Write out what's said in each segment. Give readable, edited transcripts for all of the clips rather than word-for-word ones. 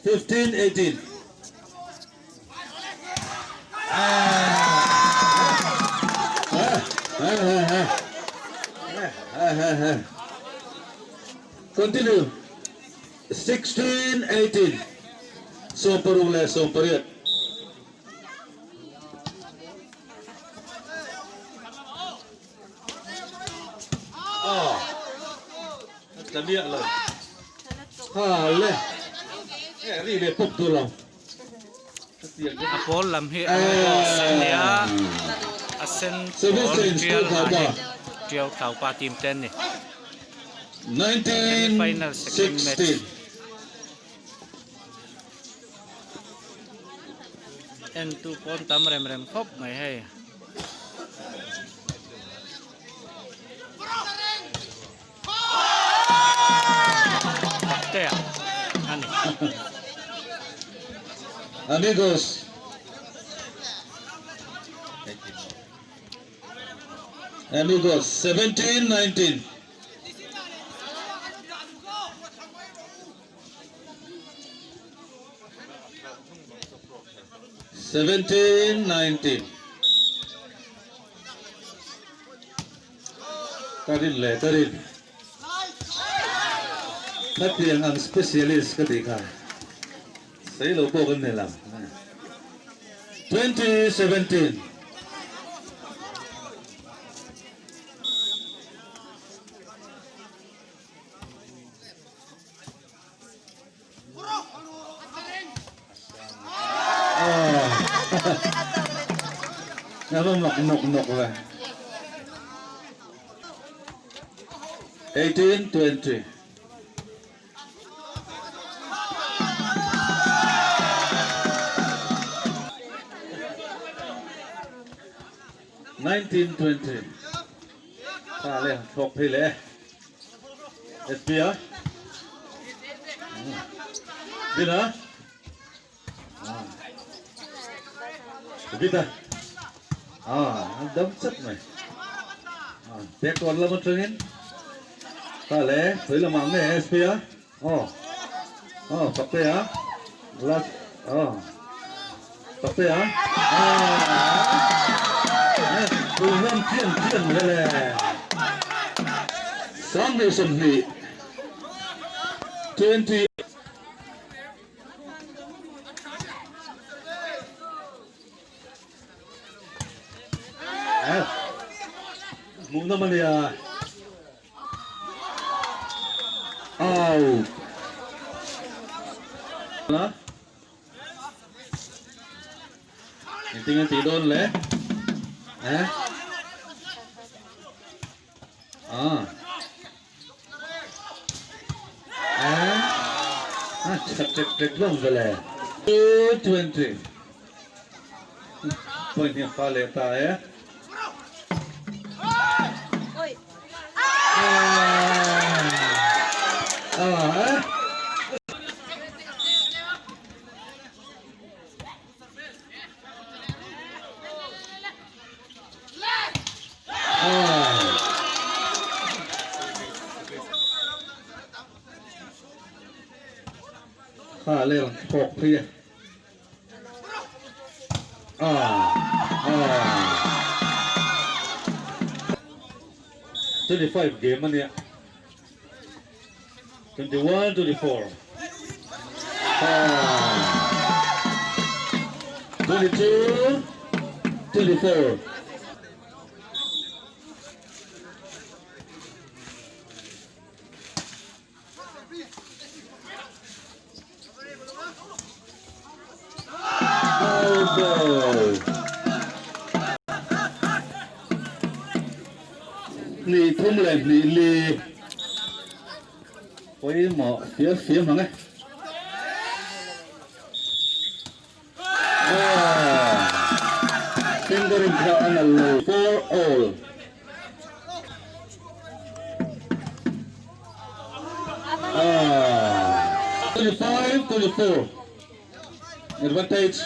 15-18. Continue. 16-18. Somperule, somperiat. Kan dia lah. Hale. Ni dia pop tu lah. Apol lam hi Senia Asen Trial Hani Trial Tau Pa Team 10 ni 19-16. En tu pon tam rem rem khop mai hai Te ani Amigos. Amigos, 17-19. Tarin le, tarin. Tapi yang spesialis ketika saya lupa kan dalam 2017. Nama nok lah. 18-20. (1920) Kale, thok phile. SPR. Dina. Kita. Đấm chất này. Bé còn là một trường in. Kale, thấy là mắm này SPR. Tập tê á. Là tập tê á. Cùng năm thiên đây là sáng nay xuân vị 20. Mung naman niya. Out. Na? Intingan tidon le. Cek lang pala. 220. Point niya pala tayo. Lên hộp kia. 25 game man ya. 21, 24. 22, 24. Lì thum lại lì với mỏ phía mà nghe. Finger in front and low for all. Ah, 25, 24. Advantage.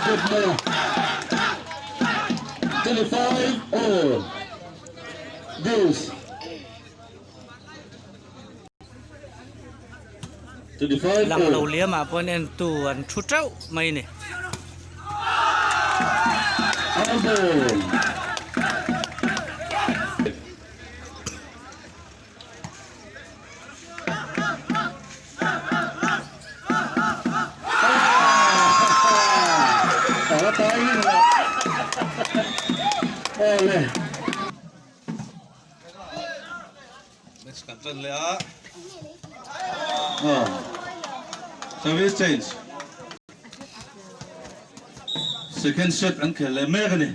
Good move. 25 all. Deuce. 25 lăng all. đầu lia mà bên em tuần chút trâu mày nè All ball. Có tay rồi. Ole. Let's cut the lea. Service change. Second shot ang kele merni.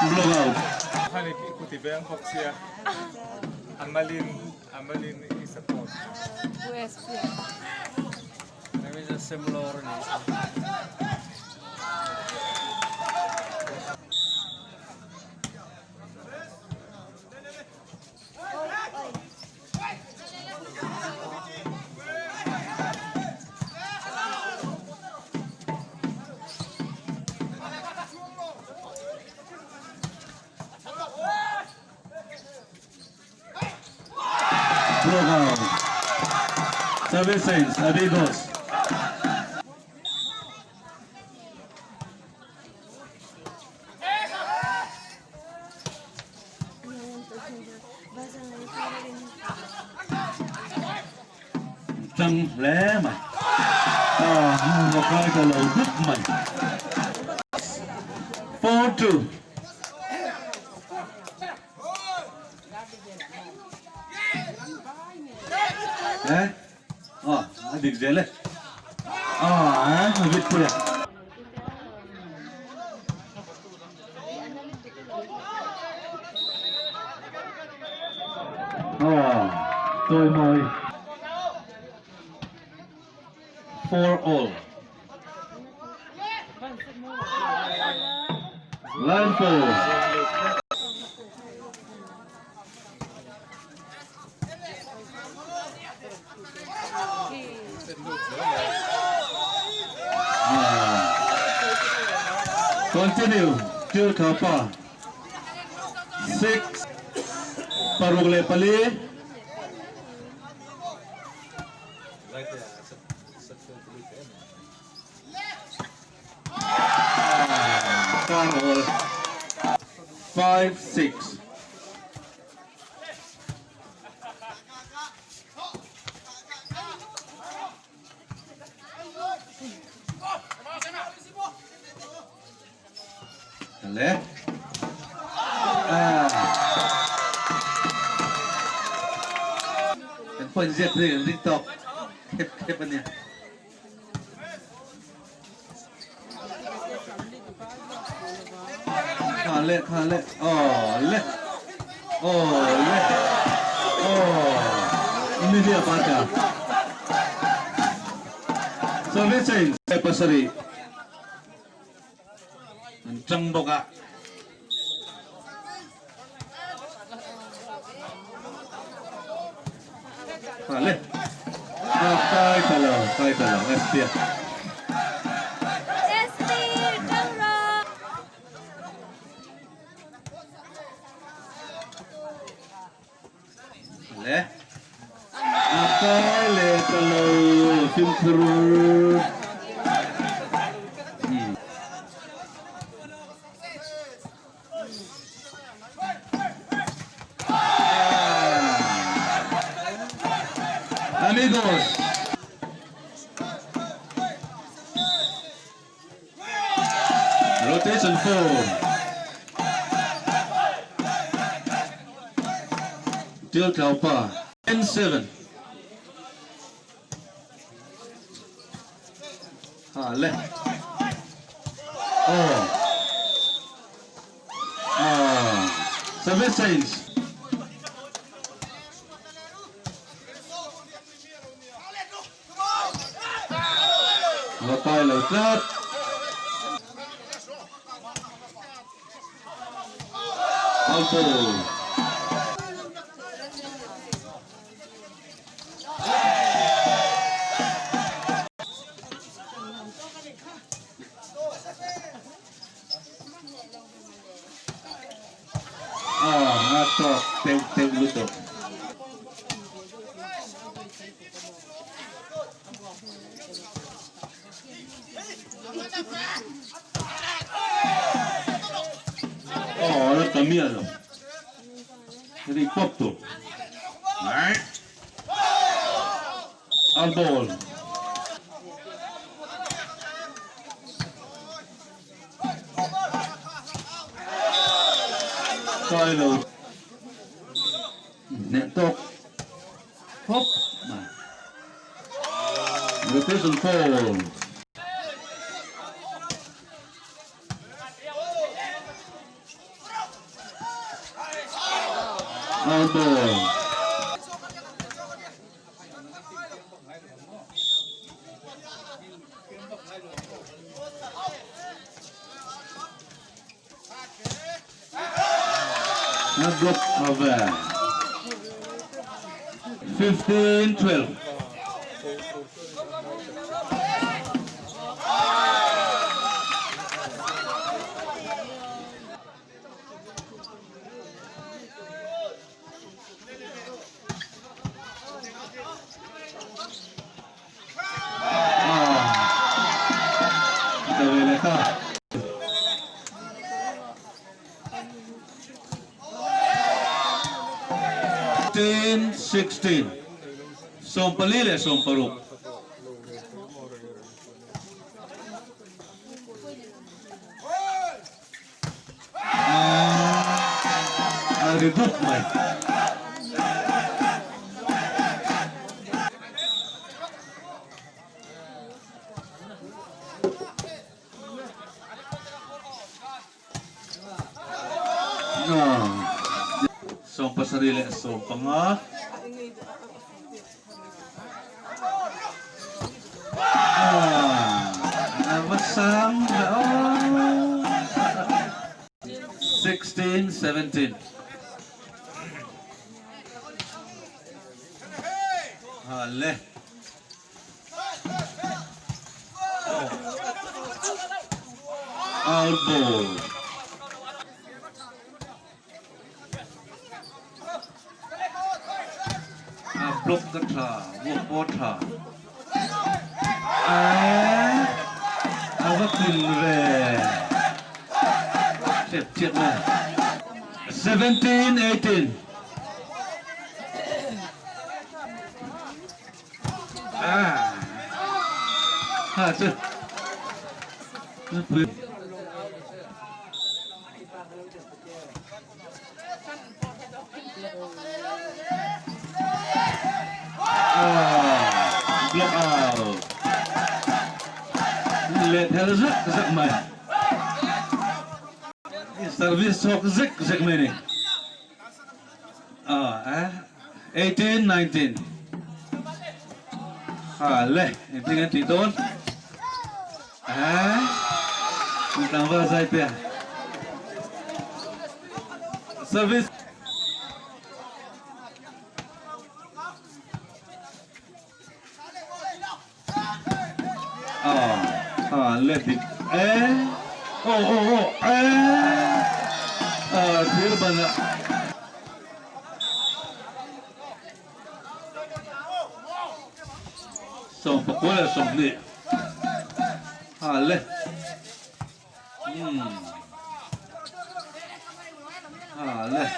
Blow out. Hanip ikuti ba ang Foxia? Amalin isa po. Maybe just similar Blow out. Service change. Amigos. Trăng lé mày. Một cái cầu lầu đứt mày. 4-2. Adik zele. Habis pula. Tôi mời 4-all. Line 4. Continue. Still Kapa. 6. Parugle Pali. Carol. 5-6. Left. Cái phần diệt thì liên tục khép bên này. Khá lệ. Lệ. Ini dia pada. Service change. Pasari. Trăng boga. Vale. Kai talo. Espia. Vale. Kai talo. Film terus. Amigos. Rotation 4. Till Kaupa. 10-7. Left. Service change. Lokal leutat. Alpo. sok tem lutut. Oh, nó tầm miệng rồi. Thế thì pop tụ. Đấy. All ball. Coi rồi. Nẹn tốt. Pop. Rotation foul. All ball. Now block over. 15-12. Kita boleh tak? 16. Som pelile som peruk. Ribut mai. Som pasarile som pangah. Masang. 16-17. Hale. Out ball. Block the tar, walk water. Apa kunre? Cep lah. 17-18. Tu. Block out. Let her zak mai. Service sok zak mai ni. 18-19. Leh, ini kan titon. Tambah saya. Service. Let it. Dia banyak. Som pokoknya som ni. Leh. Leh.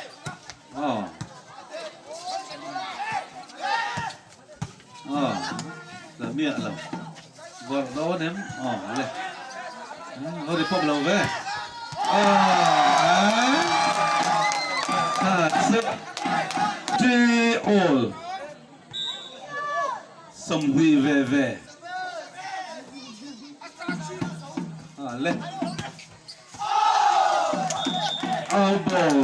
Dah miak lah. Buat em. Leh. Di pop lâu về. All. Some về. Leh. Elbow.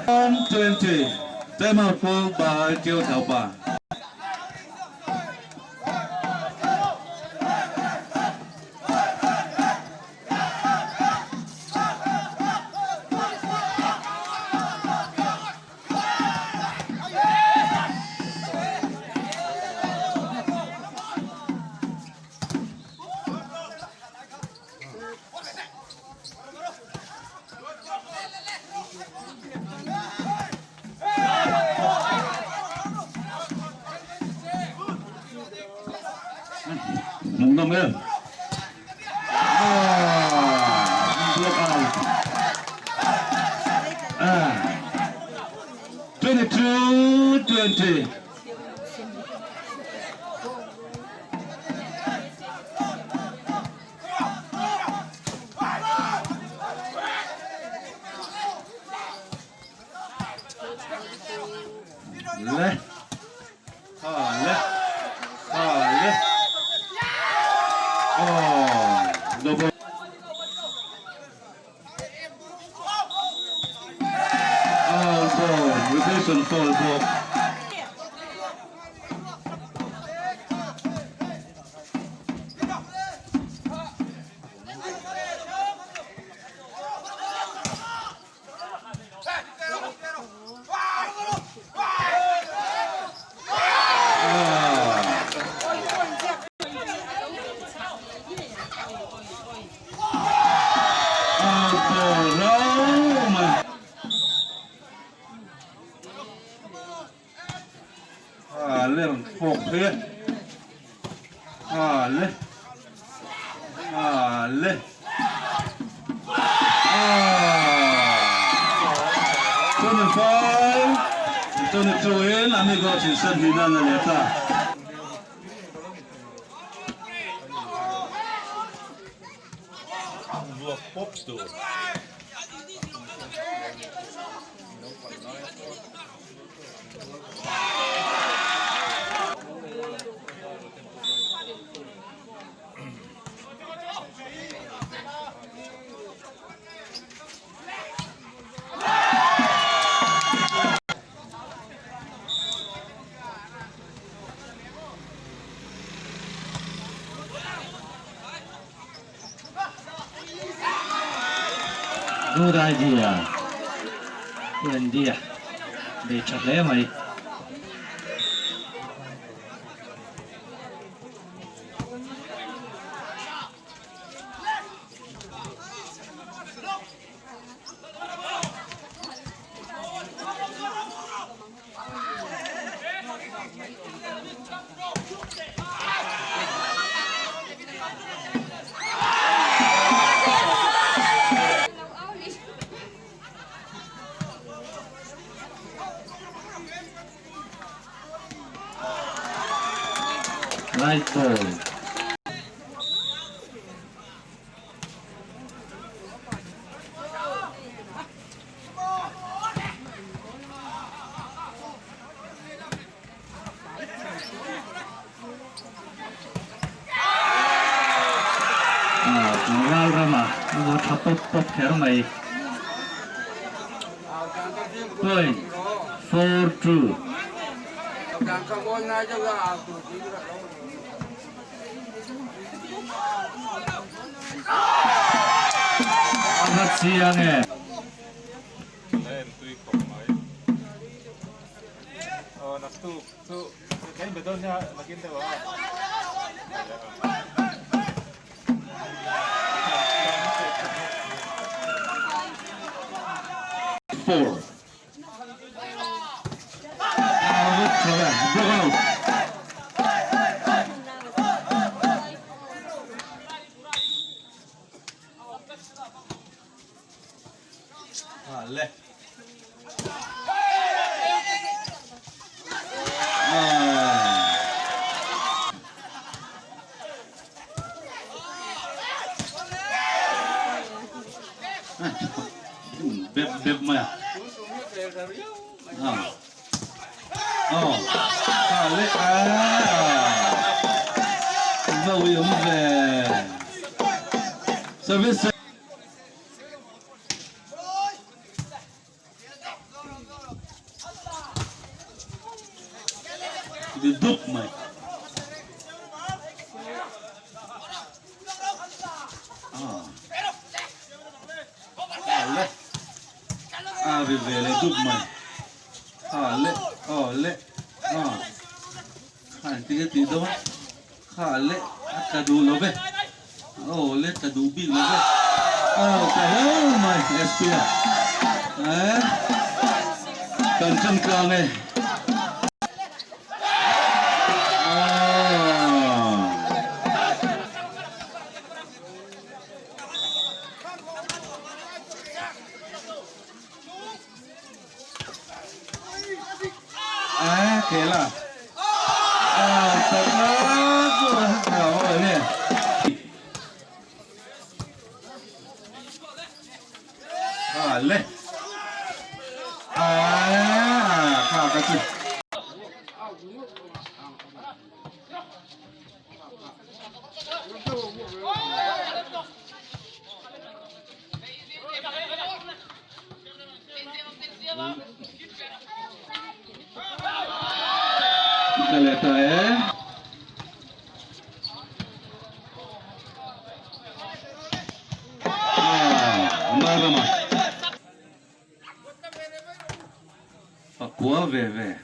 120. Time out by Tiêu Thảo Bà. đông lên block out 22-20 left left left double ball rotation fall ball lên phục lên lên lên 25 22 in amigo ci sta guidando l'età good idea buen día de Chalema ahí right ball Tinggal Rama buat top kero mai point 4-2 Selamat siang ya. Lên tuy khủng mấy. Nắp tu cái betul nha, makin tahu. Four. Left. Beb maya. Left. Vô về. Service. Đi đúc mày về lấy đúc mày lệ hai tí đó lệ cả đủ nó về lệ cả đủ bị nó về cái mày SPA cần chân cường này Kela. Ini. Le. Kasih. Kita lihat Marama. Aqua Veve.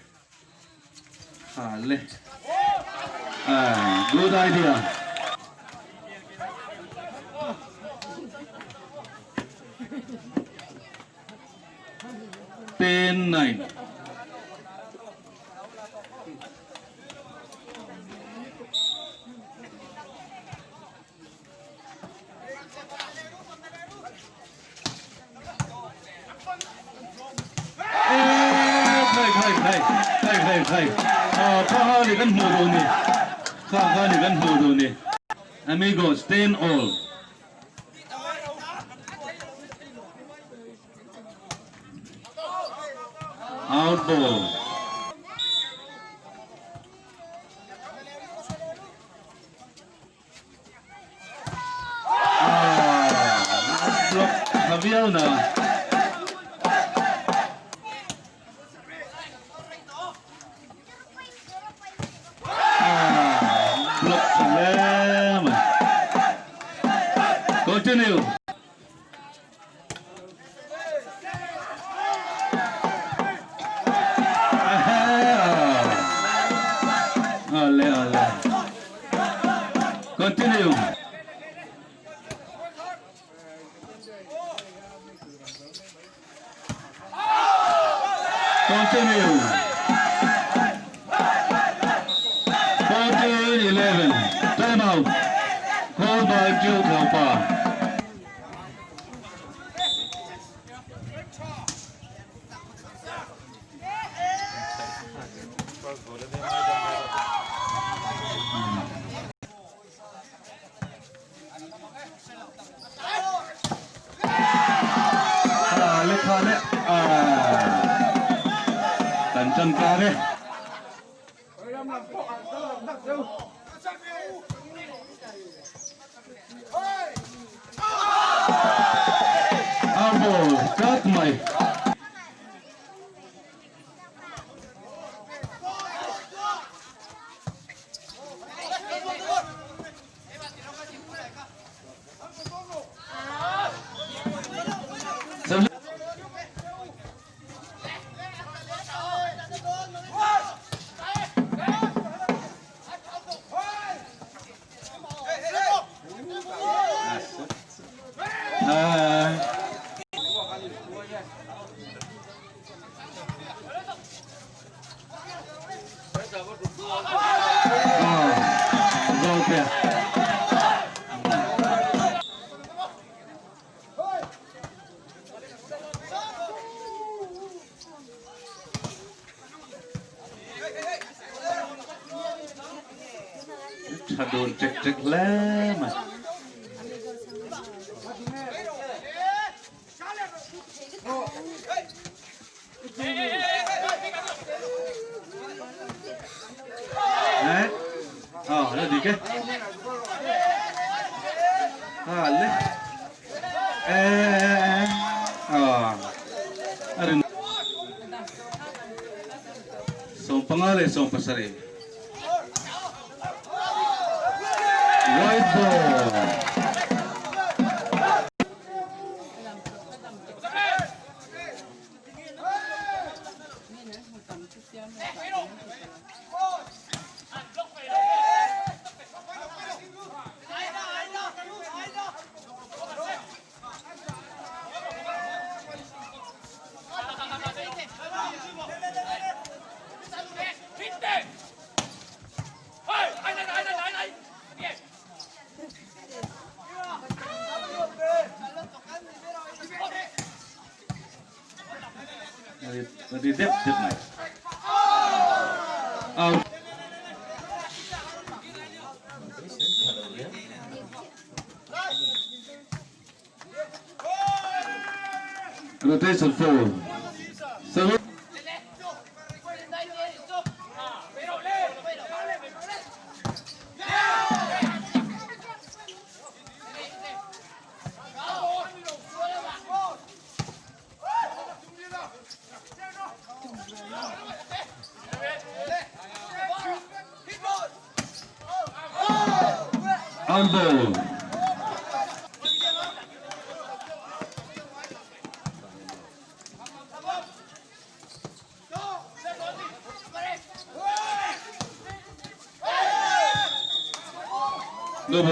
Le. Good idea. 10-9. Hey. Kau ni kan mudo ni. Kau ni kan mudo ni. Amigos, 10 all. Out ball. Block Javier na. Block Salem. Continue. Ole. Continue. Continue. 14-11. Time out. Called by Joe Kalpa. Kale. Tancan kare. Ball, cut my. Aduh, cek lem. Oh, ada dikit. Ale. Ada. Som pangale, som pasaril. White ball. Tadi dep naik. Out. Rotation 4. 7. On ball. No ball.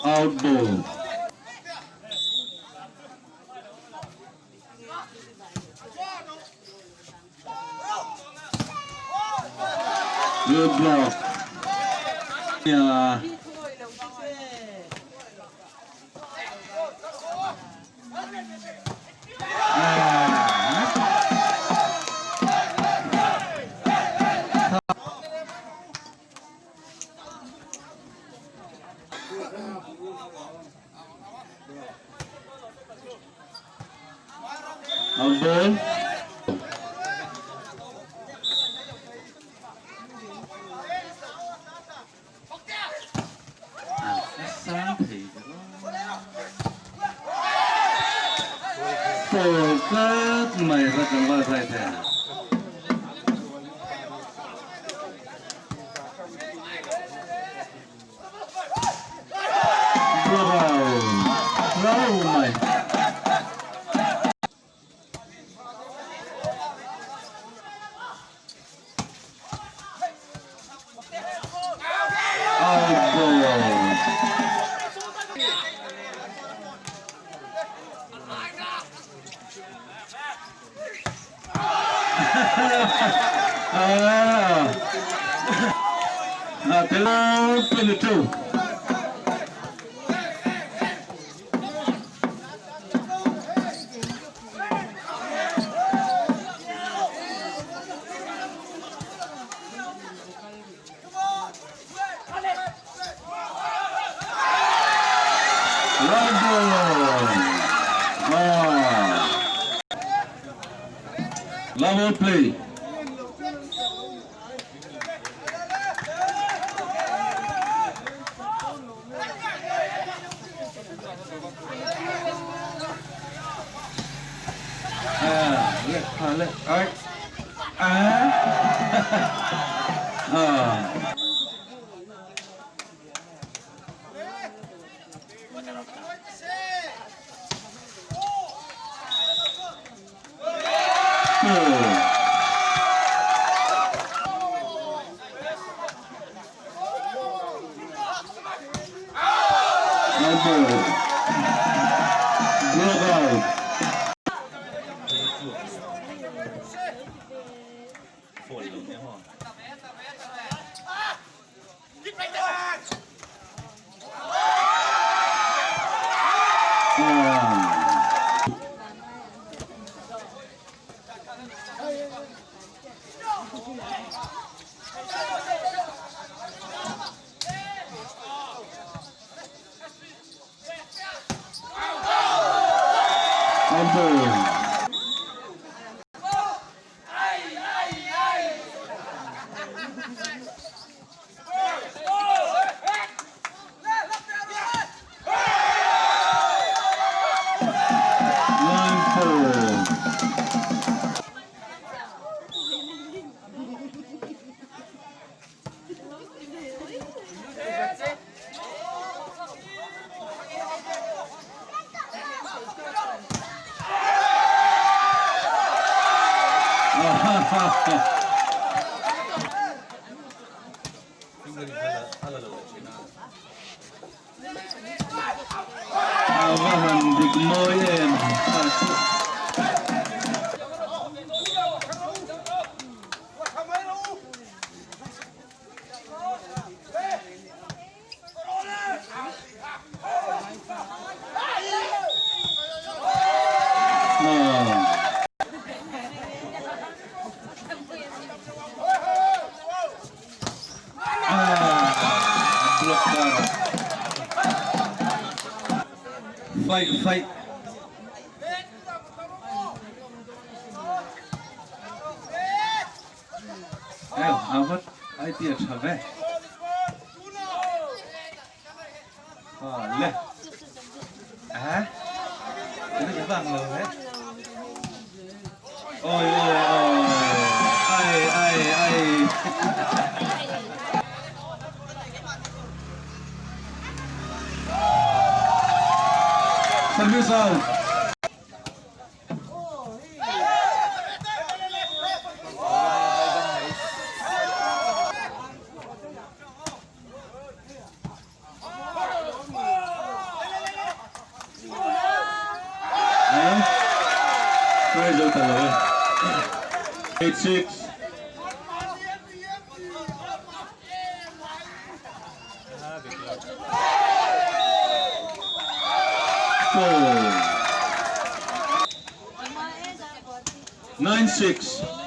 Out ball. Good block. Yeah. Out ball. Sáng thì Focus mày ra cần vào phải thế. Bravo mày. Out ball. Now 22. One ball. Level play. Let. All right. fight. Avat idea chave. Le. Ini cái vàng rồi đấy. Ôi. Ai. Service out. Very good, 8-6. Four. 9-6.